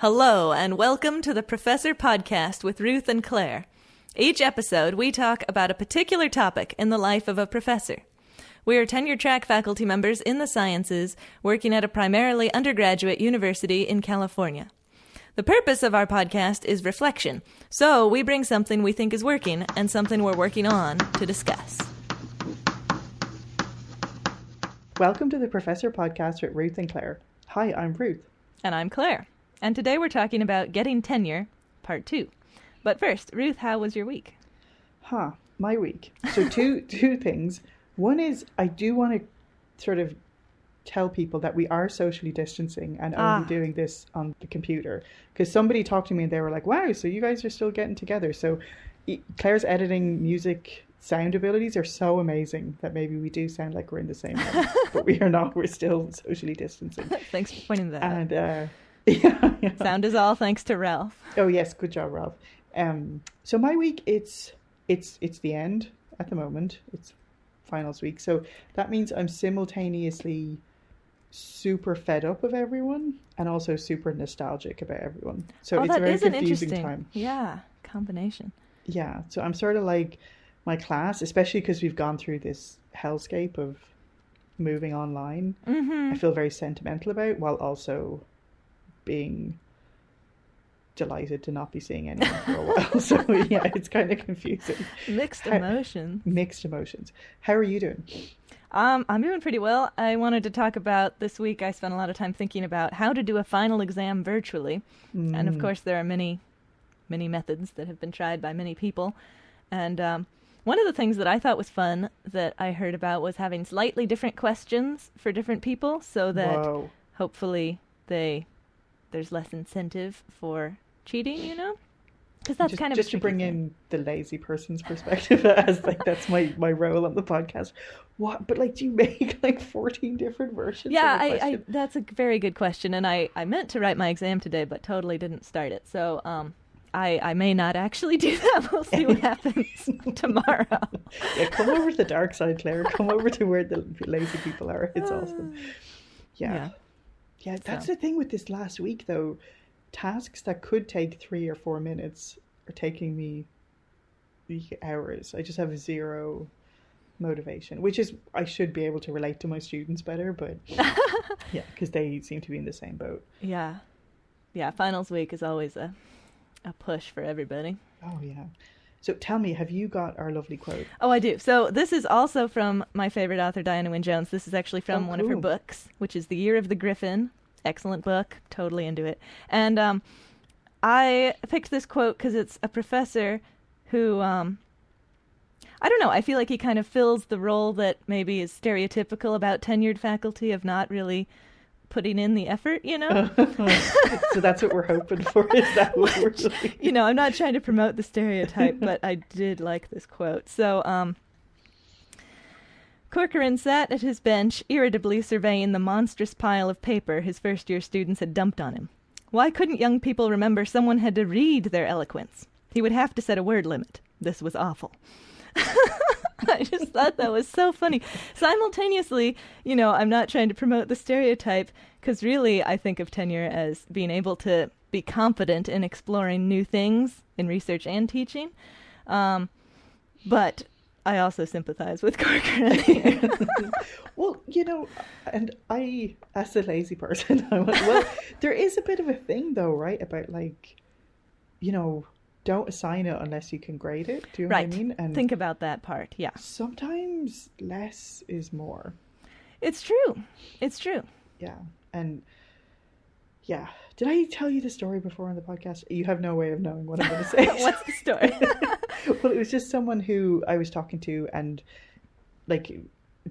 Hello, and welcome to the Professor Podcast with Ruth and Claire. Each episode, we talk about a particular topic in the life of a professor. We are tenure-track faculty members in the sciences, working at a primarily undergraduate university in California. The purpose of our podcast is reflection, so we bring something we think is working and something we're working on to discuss. Welcome to the Professor Podcast with Ruth and Claire. Hi, I'm Ruth. And I'm Claire. And today we're talking about getting tenure, part 2. But first, Ruth, how was your week? My week. So two things. One is I do want to sort of tell people that we are socially distancing and only doing this on the computer. Because somebody talked to me and they were like, wow, so you guys are still getting together. So Claire's editing music sound abilities are so amazing that maybe we do sound like we're in the same room. But we are not. We're still socially distancing. Thanks for pointing that out. And yeah. Sound is all thanks to Ralph. Oh yes, good job, Ralph. So my week, it's the end at the moment. It's finals week, so that means I'm simultaneously super fed up of everyone and also super nostalgic about everyone. So it's a very confusing time. Yeah, combination. Yeah, so I'm sort of like my class, especially because we've gone through this hellscape of moving online. Mm-hmm. I feel very sentimental about, while also being delighted to not be seeing anyone for a while. So yeah, it's kind of confusing. Mixed emotions. How are you doing? I'm doing pretty well. I wanted to talk about this week. I spent a lot of time thinking about how to do a final exam virtually. And of course there are many methods that have been tried by many people. And one of the things that I thought was fun that I heard about was having slightly different questions for different people so that hopefully there's less incentive for cheating, you know? Because that's kind of just to bring in the lazy person's perspective, as like that's my role on the podcast. What? But like, do you make like 14 different versions? Yeah, of the question? that's a very good question, and I meant to write my exam today, but totally didn't start it. So I may not actually do that. We'll see what happens tomorrow. Yeah, come over to the dark side, Claire. Come over to where the lazy people are. It's awesome. Yeah, that's the thing with this last week, though. Tasks that could take 3 or 4 minutes are taking me hours. I just have zero motivation, which is, I should be able to relate to my students better, but yeah, because they seem to be in the same boat. Yeah, finals week is always a push for everybody. Oh, yeah. So tell me, have you got our lovely quote? Oh, I do. So this is also from my favorite author, Diana Wynne Jones. This is actually from one of her books, which is The Year of the Griffin. Excellent book. Totally into it. And I picked this quote because it's a professor who, I don't know, I feel like he kind of fills the role that maybe is stereotypical about tenured faculty of not really putting in the effort, you know? So that's what we're hoping for, is that what we're doing? You know, I'm not trying to promote the stereotype, but I did like this quote. So, Corcoran sat at his bench, irritably surveying the monstrous pile of paper his first-year students had dumped on him. Why couldn't young people remember someone had to read their eloquence? He would have to set a word limit. This was awful. I just thought that was so funny. Simultaneously, you know, I'm not trying to promote the stereotype, because really I think of tenure as being able to be confident in exploring new things in research and teaching. But I also sympathize with Corcoran. Well, you know, and I, as a lazy person, I went, well, there is a bit of a thing, though, right, about, like, you know, don't assign it unless you can grade it. Do you know what I mean? And think about that part, yeah. Sometimes less is more. It's true. Yeah, and yeah. Did I tell you the story before on the podcast? You have no way of knowing what I'm going to say. What's the story? Well, it was just someone who I was talking to, and like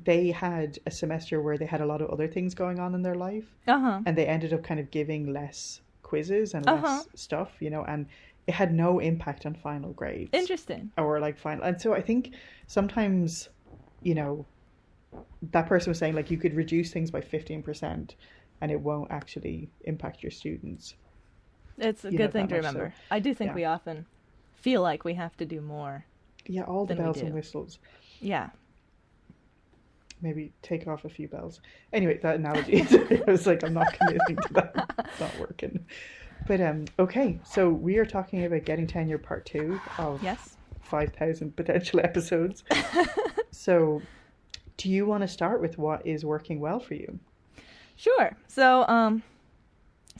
they had a semester where they had a lot of other things going on in their life, and they ended up kind of giving less quizzes and less stuff, you know, and it had no impact on final grades. Interesting. Or like final, and so I think sometimes, you know, that person was saying like you could reduce things by 15%. And it won't actually impact your students. It's a good thing to remember. So, I do think we often feel like we have to do more. Yeah, all the bells and whistles. Yeah. Maybe take off a few bells. Anyway, that analogy, I was like, I'm not committing to that. It's not working. But okay, so we are talking about Getting Tenure Part 2 of Yes. 5,000 potential episodes. So do you want to start with what is working well for you? Sure. So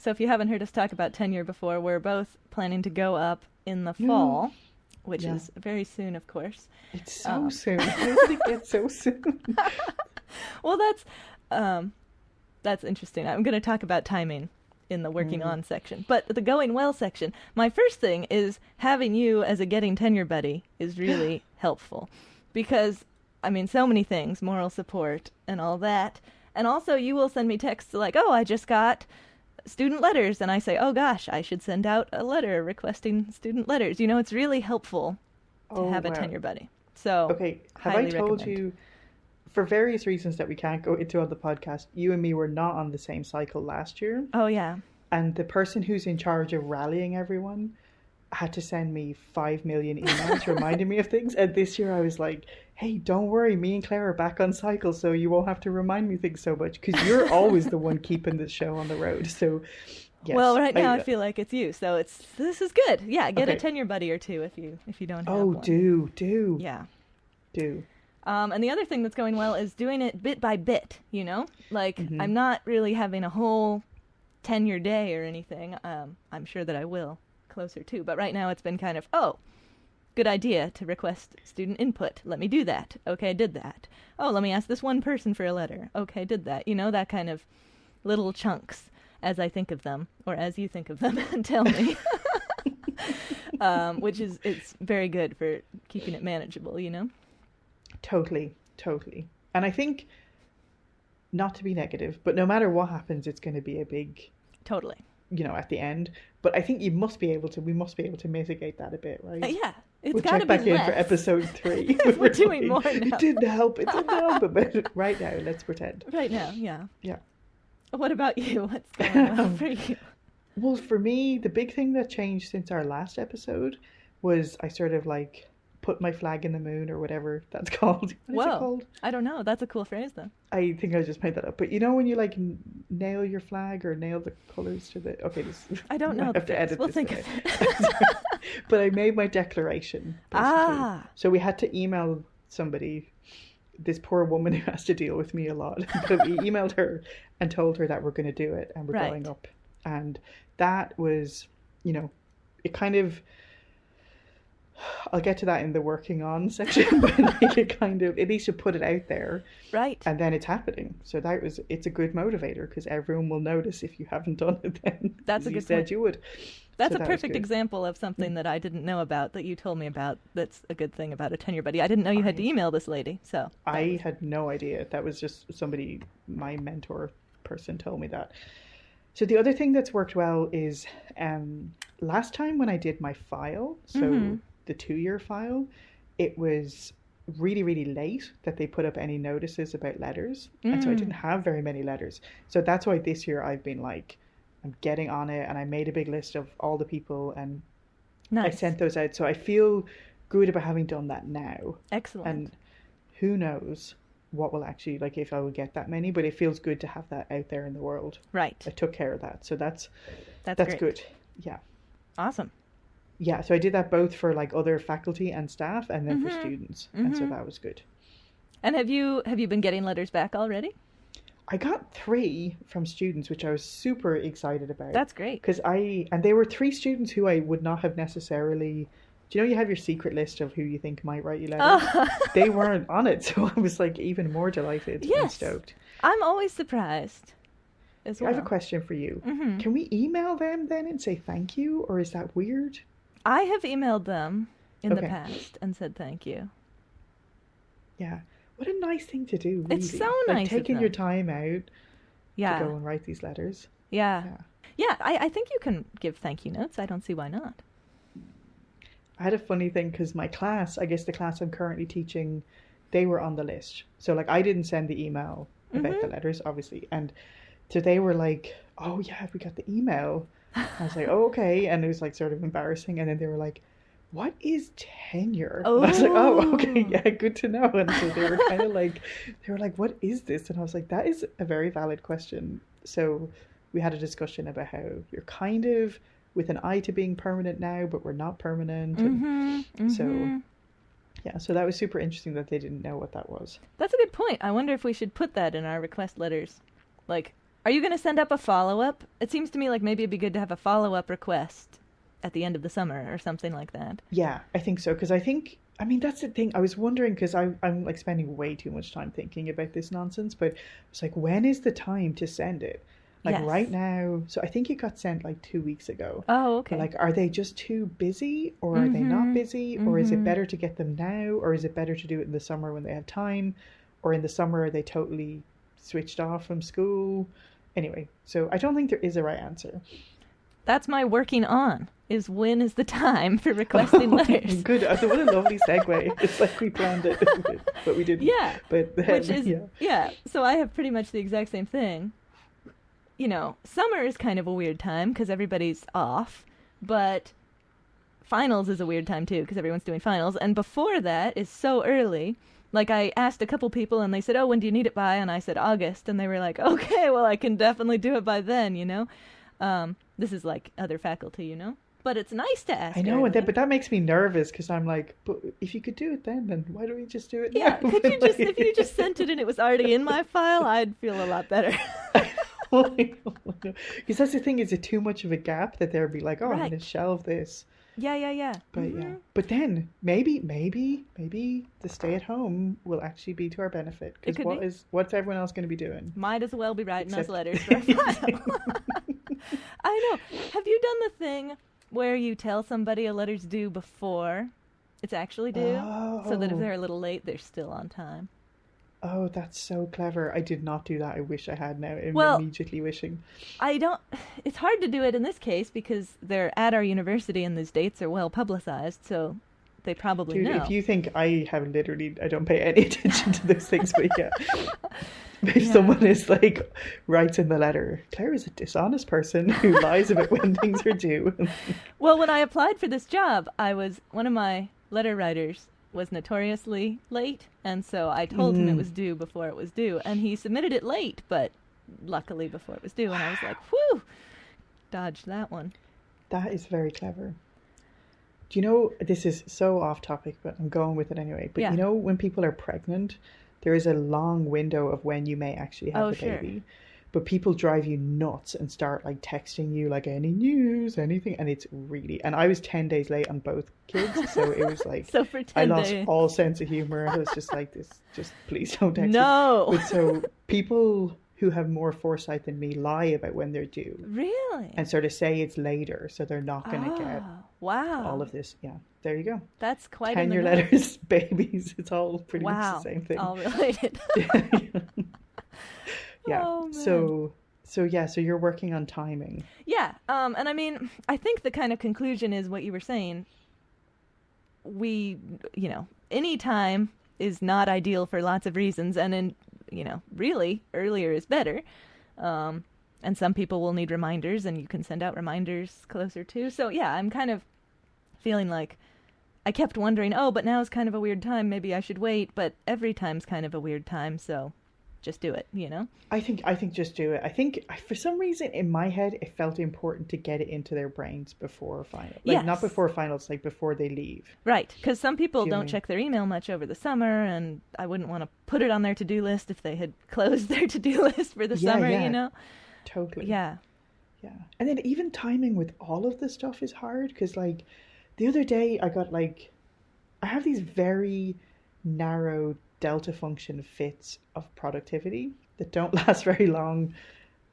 if you haven't heard us talk about tenure before, we're both planning to go up in the fall, which is very soon, of course. It's so soon. How did it get so soon? Well, that's interesting. I'm going to talk about timing in the working on section. But the going well section, my first thing is having you as a Getting Tenure buddy is really helpful. Because, I mean, so many things, moral support and all that. And also you will send me texts like, oh, I just got student letters. And I say, oh gosh, I should send out a letter requesting student letters. You know, it's really helpful to have a tenure buddy. So, okay, have I told you, for various reasons that we can't go into on the podcast, you and me were not on the same cycle last year. Oh, yeah. And the person who's in charge of rallying everyone had to send me 5 million emails reminding me of things. And this year I was like, hey, don't worry, me and Claire are back on cycle, so you won't have to remind me things so much, because you're always the one keeping the show on the road. So, yes. Well, right now I feel like it's you, so this is good. Yeah, get a tenure buddy or two if you don't have one. Oh, do. Yeah. Do. And the other thing that's going well is doing it bit by bit, you know? Like, I'm not really having a whole tenure day or anything. I'm sure that I will closer to. But right now it's been kind of, oh, good idea to request student input. Let me do that. Okay, did that. Oh, let me ask this one person for a letter. Okay, did that. You know, that kind of little chunks as I think of them, or as you think of them and tell me. Which is, it's very good for keeping it manageable, you know? Totally. And I think, not to be negative, but no matter what happens, it's going to be a big... Totally. You know, at the end. But I think we must be able to mitigate that a bit, right? Yeah. We'll check back in for episode 3. We're doing more now. It didn't help. But right now, let's pretend. Right now, yeah. Yeah. What about you? What's going on for you? Well, for me, the big thing that changed since our last episode was I sort of like put my flag in the moon, or whatever that's called. What is it called? I don't know. That's a cool phrase, though. I think I just made that up. But you know when you like nail your flag or nail the colours to the... Okay, I don't know. I have to edit we'll this. Think of it. But I made my declaration, basically. So we had to email somebody, this poor woman who has to deal with me a lot. But we emailed her and told her that we're going to do it and we're going up. And that was, you know, it kind of... I'll get to that in the working on section, but like it kind of, at least you put it out there. Right. And then it's happening. So it's a good motivator, because everyone will notice if you haven't done it then. That's a good point. You said you would. That's a perfect example of something that I didn't know about that you told me about. That's a good thing about a tenure buddy. I didn't know you had to email this lady. So I had no idea. That was just somebody, my mentor person told me that. So the other thing that's worked well is last time when I did my file, so the 2-year file, it was really, really late that they put up any notices about letters. And so I didn't have very many letters. So that's why this year I've been like, I'm getting on it, and I made a big list of all the people and I sent those out. So I feel good about having done that now. Excellent. And who knows what will actually, like if I will get that many, but it feels good to have that out there in the world. Right. I took care of that. So that's great. Good. Yeah. Awesome. Yeah, so I did that both for like other faculty and staff, and then for students, and so that was good. And have you been getting letters back already? I got 3 from students, which I was super excited about. That's great. Because and they were 3 students who I would not have necessarily... Do you know you have your secret list of who you think might write you letters? They weren't on it, so I was like even more delighted and stoked. I'm always surprised as well. I have a question for you. Can we email them then and say thank you, or is that weird? I have emailed them in the past and said thank you. Yeah. What a nice thing to do, really. It's so nice. Like taking your time out to go and write these letters. Yeah. I think you can give thank you notes. I don't see why not. I had a funny thing because my class, I guess the class I'm currently teaching, they were on the list. So like I didn't send the email about the letters, obviously. And so they were like, oh yeah, we got the email. I was like, oh, okay. And it was like sort of embarrassing. And then they were like, what is tenure? And I was like, oh, okay, yeah, good to know. And so they were kind of like, what is this? And I was like, that is a very valid question. So we had a discussion about how you're kind of with an eye to being permanent now, but we're not permanent. So, yeah, so that was super interesting that they didn't know what that was. That's a good point. I wonder if we should put that in our request letters. Like, are you going to send up a follow-up? It seems to me like maybe it'd be good to have a follow-up request at the end of the summer or something like that. Yeah, I think so. Because I mean, that's the thing. I was wondering, because I'm like spending way too much time thinking about this nonsense, but it's like, when is the time to send it? Like right now. So I think it got sent like 2 weeks ago. Oh, okay. But like, are they just too busy, or are they not busy, or is it better to get them now, or is it better to do it in the summer when they have time, or in the summer are they totally switched off from school? Anyway, so I don't think there is a right answer. That's my working on, is when is the time for requesting letters. Good. What a lovely segue. It's like we planned it, but we didn't. Yeah. But then, which is, yeah. So I have pretty much the exact same thing. You know, summer is kind of a weird time because everybody's off, but finals is a weird time too because everyone's doing finals. And before that is so early. Like, I asked a couple people and they said, oh, when do you need it by? And I said August. And they were like, okay, well, I can definitely do it by then, you know? This is like other faculty, you know? But it's nice to ask. I know, early. but that makes me nervous because I'm like, but if you could do it then why don't we just do it now? Yeah, could you just, if you just sent it and it was already in my file, I'd feel a lot better. Because that's the thing, is it too much of a gap that they'd be like, oh, I'm going to shelve this. Yeah. But yeah, but then maybe the stay at home will actually be to our benefit, because what's everyone else going to be doing? Might as well be writing us letters for a file. I know. Have you done the thing where you tell somebody a letter's due before it's actually due, so that if they're a little late, they're still on time? Oh, that's so clever. I did not do that. I wish I had now. I'm immediately wishing. It's hard to do it in this case because they're at our university and these dates are well publicized, so they probably know. If you think I don't pay any attention to those things, but yeah. If someone is like, writes in the letter, Claire is a dishonest person who lies about when things are due. Well, when I applied for this job, one of my letter writers was notoriously late, and so I told him it was due before it was due, and he submitted it late, but luckily before it was due, and I was like, whew, dodged that one. That is very clever. Do you know, this is so off topic, but I'm going with it anyway, but you know, when people are pregnant, there is a long window of when you may actually have the baby. But people drive you nuts and start like texting you like, any news, anything, and it's really. And I was 10 days late on both kids, so it was like so for 10 I lost days. all sense of humor. I was just like, just please don't text me. But so people who have more foresight than me lie about when they're due. Really? And sort of say it's later, so they're not going to get all of this. Yeah, there you go. That's quite Tenure letters, babies. It's all pretty much the same thing. All related. Yeah. Oh, So you're working on timing. Yeah. And I mean, I think the kind of conclusion is what you were saying. Any time is not ideal for lots of reasons, and really earlier is better. And some people will need reminders, and you can send out reminders closer to. So yeah, I'm kind of feeling like I kept wondering, but now is kind of a weird time. Maybe I should wait, but every time's kind of a weird time, so just do it, you know? I think just do it. I think for some reason in my head, it felt important to get it into their brains before finals. Not before finals, like before they leave. Right, because some people don't check their email much over the summer, and I wouldn't want to put it on their to-do list if they had closed their to-do list for the summer, you know? Totally. Yeah. Yeah. And then even timing with all of this stuff is hard, because like the other day I got I have these very narrow delta function fits of productivity that don't last very long,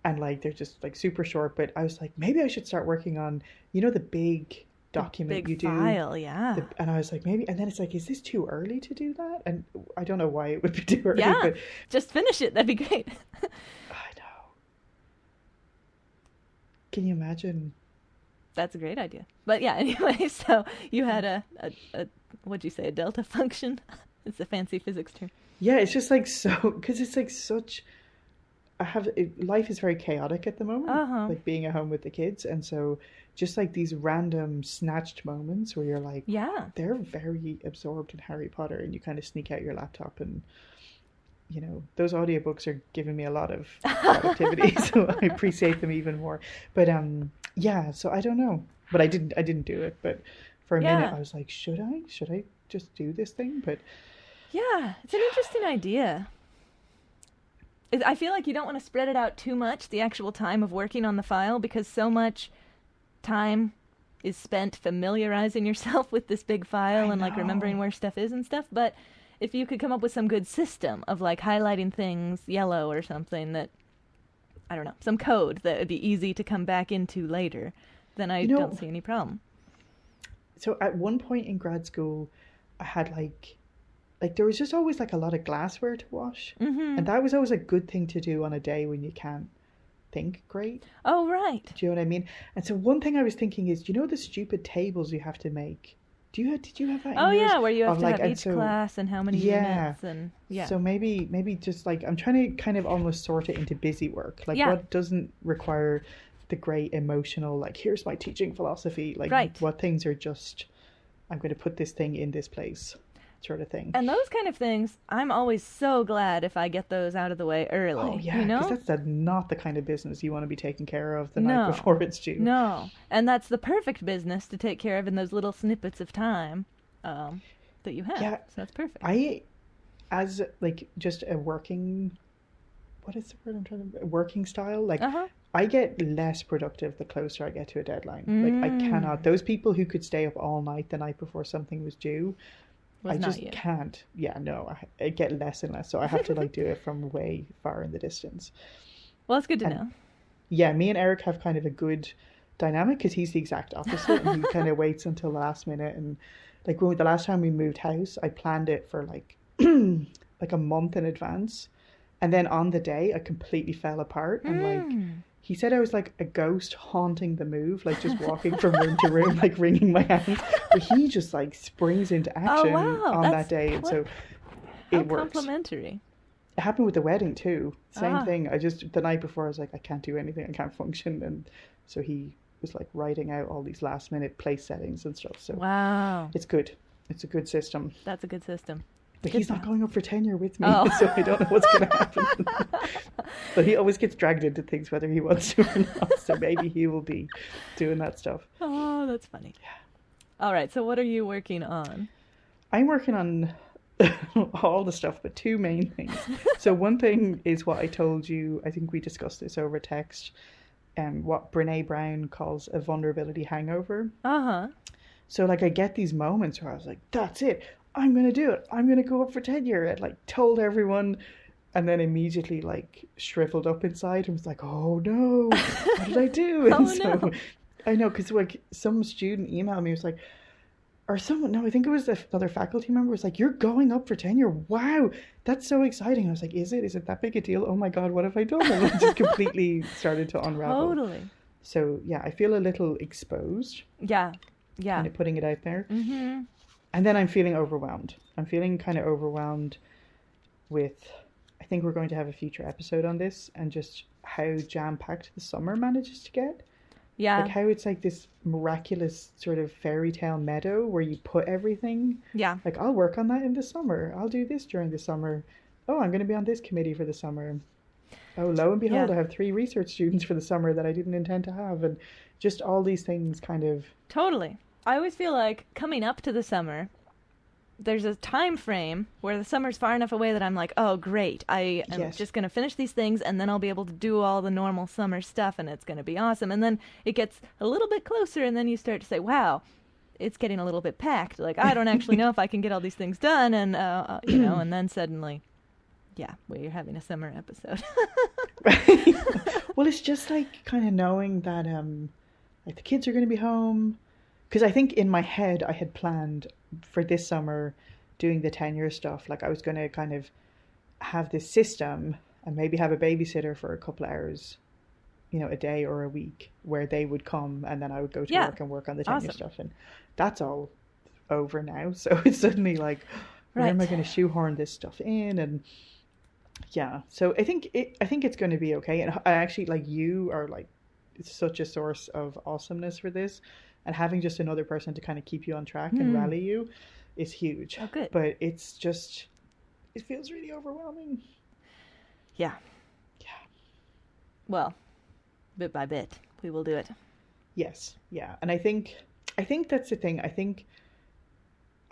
and they're just super short. But I was like, maybe I should start working on the big document you do, file, yeah. And I was like, maybe, and then it's like, is this too early to do that? And I don't know why it would be too early. Yeah, but just finish it. That'd be great. I know. Can you imagine? That's a great idea. But yeah, anyway, so you had a what'd you say, a delta function? It's a fancy physics term. Yeah, it's just because it's such. Life is very chaotic at the moment, like being at home with the kids, and so just these random snatched moments where you're like, they're very absorbed in Harry Potter, and you kind of sneak out your laptop and those audiobooks are giving me a lot of productivity, so I appreciate them even more. But yeah, so I don't know. But I didn't do it. But for a minute I was like, should I just do this thing? But yeah, it's an interesting idea. I feel like you don't want to spread it out too much, the actual time of working on the file, because so much time is spent familiarizing yourself with this big file and like remembering where stuff is and stuff. But if you could come up with some good system of like highlighting things yellow or something that, I don't know, some code that would be easy to come back into later, then I don't see any problem. So at one point in grad school, I had like there was just always like a lot of glassware to wash. Mm-hmm. And that was always a good thing to do on a day when you can't think great. Oh, right. Do you know what I mean? And so one thing I was thinking is, the stupid tables you have to make? Did you have that in yours? Yeah, where you have to have each class and how many units and So maybe just like I'm trying to kind of almost sort it into busy work. Like what doesn't require the great emotional, like here's my teaching philosophy, like what things are just, I'm going to put this thing in this place sort of thing. And those kind of things, I'm always so glad if I get those out of the way early. Oh yeah, because that's not the kind of business you want to be taking care of the night before it's due. No, and that's the perfect business to take care of in those little snippets of time that you have. Yeah, so that's perfect. As like just a working, what is the word I'm trying to, working style, like I get less productive the closer I get to a deadline. Like I cannot, those people who could stay up all night the night before something was due, I just can't. Yeah, no, I get less and less. So I have to like do it from way far in the distance. Well, it's good to know. Yeah, me and Eric have kind of a good dynamic because he's the exact opposite. And he kind of waits until the last minute. And like the last time we moved house, I planned it for like like a month in advance. And then on the day, I completely fell apart. And like, he said I was like a ghost haunting the move, like just walking from room to room, like wringing my hands. But he just like springs into action on that day. And so it works. Complimentary. It happened with the wedding too. Same thing. The night before I was like, I can't do anything. I can't function. And so he was like writing out all these last minute place settings and stuff. So it's good. It's a good system. That's a good system. But he's not going up for tenure with me, so I don't know what's going to happen. But he always gets dragged into things whether he wants to or not, so maybe he will be doing that stuff. Oh, that's funny. Yeah. All right, so what are you working on? I'm working on all the stuff, but two main things. So one thing is what I told you, I think we discussed this over text, what Brene Brown calls a vulnerability hangover. So like I get these moments where I was like, that's it. I'm going to do it. I'm going to go up for tenure. And like told everyone, and then immediately like shriveled up inside and was like, oh no, what did I do? And so I know, because like some student emailed me, was like, or someone, no, I think it was another faculty member, was like, you're going up for tenure. Wow, that's so exciting. I was like, is it that big a deal? Oh my God, what have I done? And it just completely started to unravel. Totally. So yeah, I feel a little exposed. Yeah. Kind of putting it out there. Mm-hmm. And then I'm feeling overwhelmed. I'm feeling kind of overwhelmed with, I think we're going to have a future episode on this, and just how jam-packed the summer manages to get. Yeah. Like how it's like this miraculous sort of fairy tale meadow where you put everything. Yeah. Like, I'll work on that in the summer. I'll do this during the summer. Oh, I'm going to be on this committee for the summer. Oh, lo and behold, I have 3 research students for the summer that I didn't intend to have. And just all these things kind of... Totally. I always feel like coming up to the summer, there's a time frame where the summer's far enough away that I'm like, oh, great. I am just going to finish these things, and then I'll be able to do all the normal summer stuff, and it's going to be awesome. And then it gets a little bit closer, and then you start to say, wow, it's getting a little bit packed. Like, I don't actually know if I can get all these things done. And, and then suddenly, you're having a summer episode. Well, it's just like kind of knowing that like the kids are going to be home. Because I think in my head I had planned for this summer doing the tenure stuff. Like I was going to kind of have this system and maybe have a babysitter for a couple of hours, a day or a week, where they would come and then I would go to work and work on the tenure stuff. And that's all over now. So it's suddenly like, where am I going to shoehorn this stuff in? And so I think it's going to be okay. And I actually, like, you are like such a source of awesomeness for this. And having just another person to kind of keep you on track and rally you is huge. Oh, good. But it's just, it feels really overwhelming. Yeah. Well, bit by bit, we will do it. Yes, yeah. And I think that's the thing. I think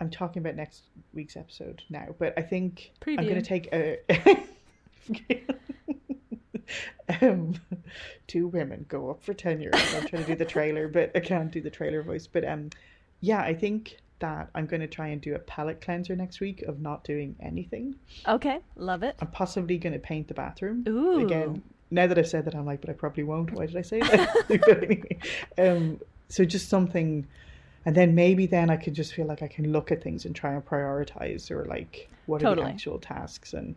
I'm talking about next week's episode now, but I think Preview. I'm going to take a... two women go up for tenure. I'm trying to do the trailer, but I can't do the trailer voice. But yeah, I think that I'm going to try and do a palette cleanser next week of not doing anything. Okay, love it. I'm possibly going to paint the bathroom. Ooh. Again, now that I've said that, I'm like, but I probably won't. Why did I say that? But anyway, so just something, and then maybe then I could just feel like I can look at things and try and prioritize, or like what are the actual tasks, and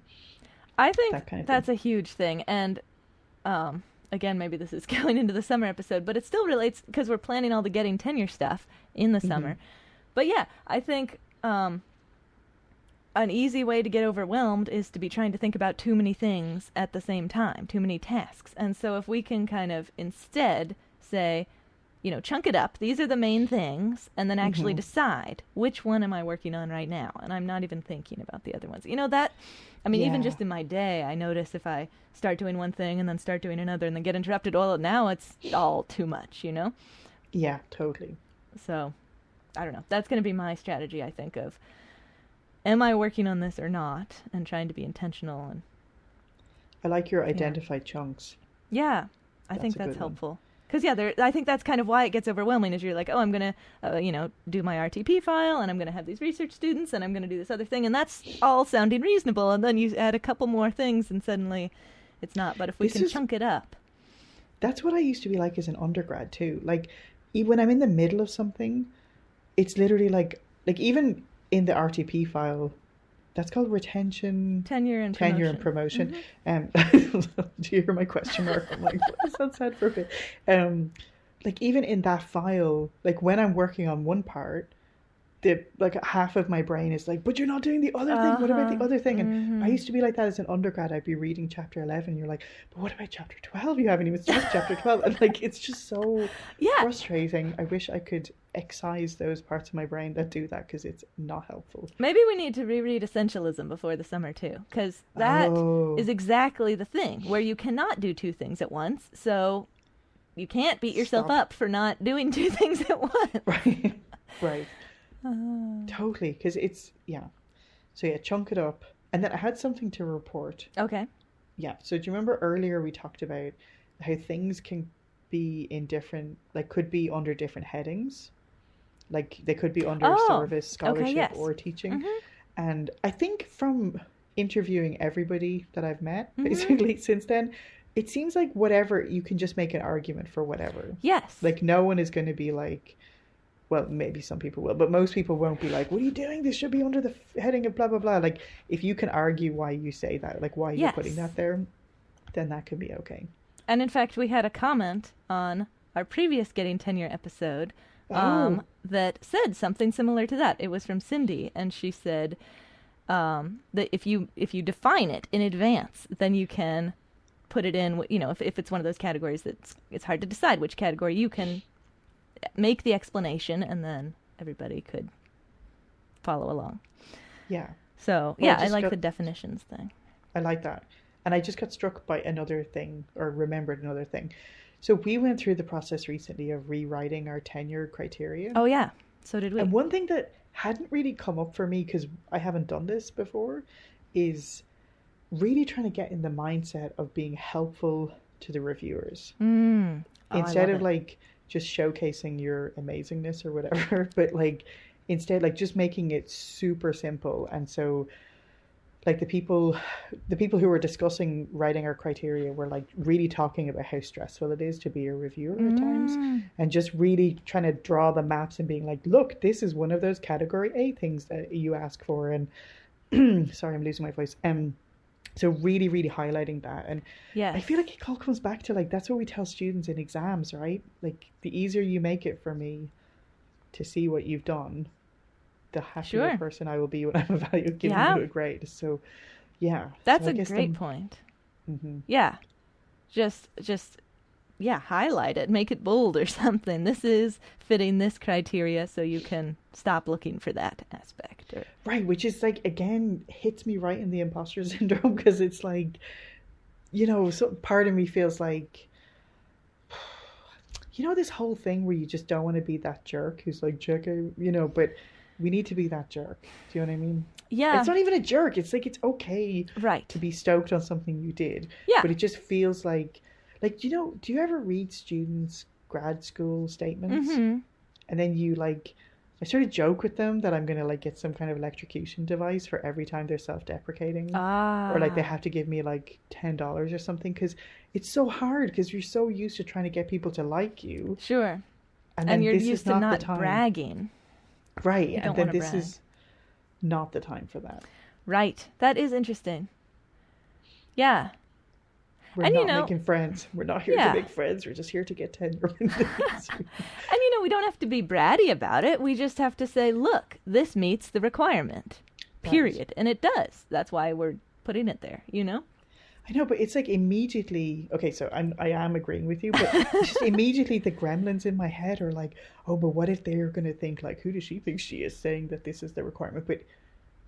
I think that kind of that's thing. a huge thing. And again, maybe this is going into the summer episode, but it still relates because we're planning all the getting tenure stuff in the summer. But yeah, I think an easy way to get overwhelmed is to be trying to think about too many things at the same time, too many tasks. And so if we can kind of instead say, you know, chunk it up, these are the main things, and then actually decide which one am I working on right now, and I'm not even thinking about the other ones. You know, that, I mean, even just in my day, I notice if I start doing one thing and then start doing another and then get interrupted, well, now it's all too much, you know? Yeah, totally. So, I don't know. That's going to be my strategy, I think, of am I working on this or not, and trying to be intentional. And I like your identified chunks. Yeah, I think that's helpful. Because, I think that's kind of why it gets overwhelming, is you're like, oh, I'm going to, do my RTP file, and I'm going to have these research students, and I'm going to do this other thing, and that's all sounding reasonable, and then you add a couple more things, and suddenly it's not. But if we can chunk it up. That's what I used to be like as an undergrad, too. Like, when I'm in the middle of something, it's literally like even in the RTP file, that's called retention, tenure and promotion. Do you hear my question mark? I'm like, what does that sound for a bit? Like even in that file, like when I'm working on one part, half of my brain is like, but you're not doing the other thing. What about the other thing? And I used to be like that as an undergrad. I'd be reading chapter 11. You're like, but what about chapter 12? You haven't even started chapter 12. And like, it's just so frustrating. I wish I could excise those parts of my brain that do that, because it's not helpful. Maybe we need to reread Essentialism before the summer too, because that is exactly the thing where you cannot do two things at once. So you can't beat yourself up for not doing two things at once. Right. Totally, because it's so chunk it up. And then I had something to report. Okay. So do you remember earlier we talked about how things can be in different, like could be under different headings, like they could be under service, scholarship, or teaching. And I think from interviewing everybody that I've met basically since then, it seems like whatever, you can just make an argument for whatever. Yes. Like no one is going to be like, well, maybe some people will, but most people won't be like, what are you doing? This should be under the heading of blah, blah, blah. Like, if you can argue why you say that, like why you're putting that there, then that could be okay. And in fact, we had a comment on our previous Getting Tenure episode that said something similar to that. It was from Cindy, and she said that if you define it in advance, then you can put it in, if it's one of those categories that it's hard to decide which category, you can make the explanation, and then everybody could follow along. Yeah. So, I like the definitions thing. I like that. And I just got struck by another thing, or remembered another thing. So we went through the process recently of rewriting our tenure criteria. Oh, yeah. So did we. And one thing that hadn't really come up for me, because I haven't done this before, is really trying to get in the mindset of being helpful to the reviewers. Instead of like just showcasing your amazingness or whatever, but like instead like just making it super simple. And so like the people who were discussing writing our criteria were like really talking about how stressful it is to be a reviewer at times, and just really trying to draw the maps and being like, look, this is one of those category A things that you ask for. And sorry, I'm losing my voice. So really, really highlighting that. And I feel like it all comes back to like, that's what we tell students in exams, right? Like the easier you make it for me to see what you've done, the happier person I will be when I'm giving you a grade. So that's a great point. Yeah. Just highlight it, make it bold or something. This is fitting this criteria, so you can stop looking for that aspect. Right, which is like, again, hits me right in the imposter syndrome, because it's like, so part of me feels like, this whole thing where you just don't want to be that jerk who's like, check out, but we need to be that jerk. Do you know what I mean? Yeah. It's not even a jerk. It's like, it's okay to be stoked on something you did. Yeah. But it just feels like, do you ever read students' grad school statements? Mm-hmm. And then I sort of joke with them that I'm going to get some kind of electrocution device for every time they're self-deprecating. Or they have to give me $10 or something, because it's so hard, because you're so used to trying to get people to like you. Sure. And you're used to not bragging. Right. And then this is not the time for that. Right. That is interesting. Yeah. We're not making friends. We're not here to make friends. We're just here to get tenure. And we don't have to be bratty about it. We just have to say, look, this meets the requirement. Period. Right. And it does. That's why we're putting it there, I know, but it's immediately, okay, so I am agreeing with you, but just immediately the gremlins in my head are like, oh, but what if they're going to think, who does she think she is, saying that this is the requirement? But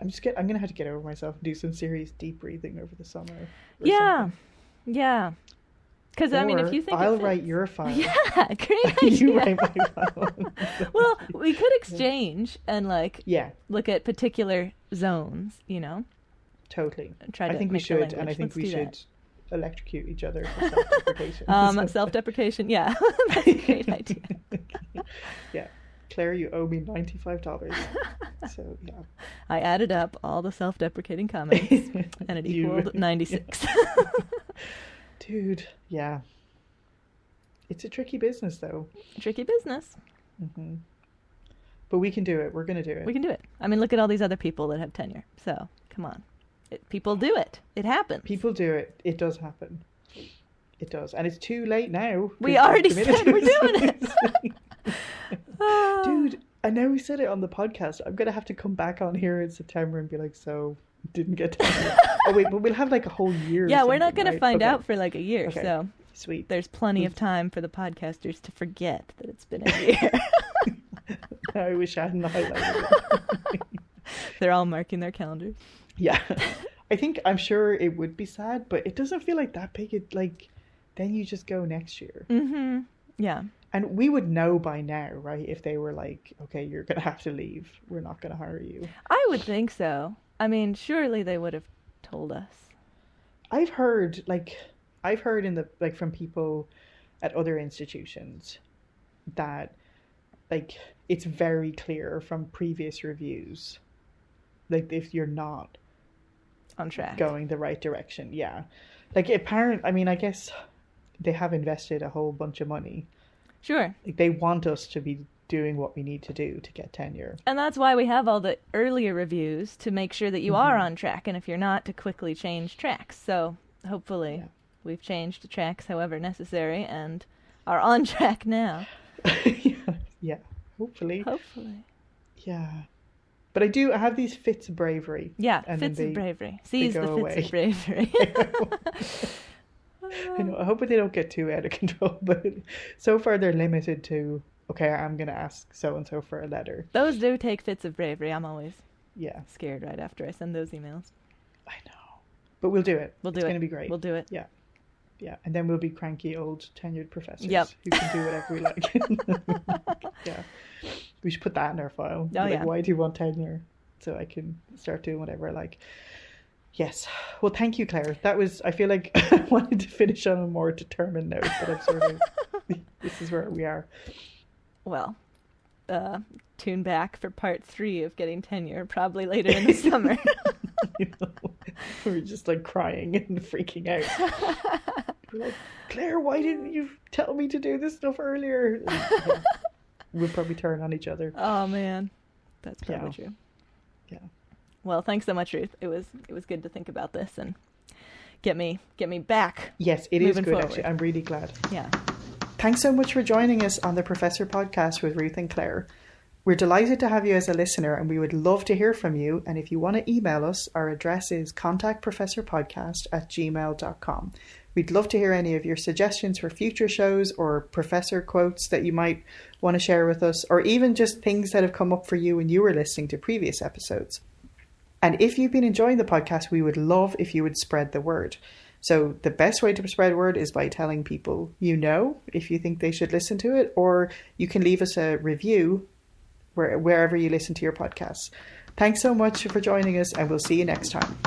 I'm going to have to get over myself and do some serious deep breathing over the summer. Yeah. Yeah. Because, if you think I'll write your file. Yeah, great idea. You write my file. Well, we could exchange and, look at particular zones, Totally. I think we should, and I think we should electrocute each other for self-deprecation. Self-deprecation, yeah. That's a great idea. Yeah. Claire, you owe me $95. So, yeah. I added up all the self-deprecating comments, and it equaled 96. Dude, yeah. It's a tricky business, though. Tricky business. Mm-hmm. But we can do it. We're going to do it. We can do it. Look at all these other people that have tenure. So, come on. People do it. It happens. People do it. It does happen. It does. And it's too late now. We already said we're doing it. Dude, I know we said it on the podcast. I'm going to have to come back on here in September and be like, so, didn't get tenure. Oh, wait, but we'll have a whole year. Yeah, we're not going to find out for a year. Okay. So, sweet. There's plenty of time for the podcasters to forget that it's been a year. I wish I hadn't highlighted it. They're all marking their calendars. Yeah. I'm sure it would be sad, but it doesn't feel like that big. Then you just go next year. Mm-hmm. Yeah. And we would know by now, right? If they were like, okay, you're going to have to leave. We're not going to hire you. I would think so. Surely they would have told us. I've heard in the, from people at other institutions that, it's very clear from previous reviews, if you're not on track, going the right direction. Yeah. I guess they have invested a whole bunch of money. Sure. They want us to be doing what we need to do to get tenure. And that's why we have all the earlier reviews, to make sure that you are on track, and if you're not, to quickly change tracks. So hopefully we've changed the tracks however necessary and are on track now. Yeah, hopefully. Yeah. But I have these fits of bravery. Yeah, fits of bravery. Seize the fits of bravery. I know. I hope they don't get too out of control, but so far they're limited to, okay, I'm going to ask so-and-so for a letter. Those do take fits of bravery. I'm always scared right after I send those emails. I know. But we'll do it. It's going to be great. We'll do it. Yeah. Yeah. And then we'll be cranky old tenured professors who can do whatever we like. Yeah. We should put that in our file. Why do you want tenure? So I can start doing whatever I like. Yes. Well, thank you, Claire. I feel like I wanted to finish on a more determined note, but I'm sort of, this is where we are. Well, tune back for part 3 of getting tenure, probably later in the summer. We're just crying and freaking out. We're like, Claire, why didn't you tell me to do this stuff earlier? And, we'll probably turn on each other. Oh, man. That's probably true. Yeah. Well, thanks so much, Ruth. It was good to think about this and get me back. Yes, it is good, forward. actually. I'm really glad. Yeah. Thanks so much for joining us on the Professor Podcast with Ruth and Claire. We're delighted to have you as a listener, and we would love to hear from you. And if you want to email us, our address is contactprofessorpodcast@gmail.com. We'd love to hear any of your suggestions for future shows or professor quotes that you might want to share with us, or even just things that have come up for you when you were listening to previous episodes. And if you've been enjoying the podcast, we would love if you would spread the word. So the best way to spread word is by telling people you know if you think they should listen to it, or you can leave us a review wherever you listen to your podcasts. Thanks so much for joining us, and we'll see you next time.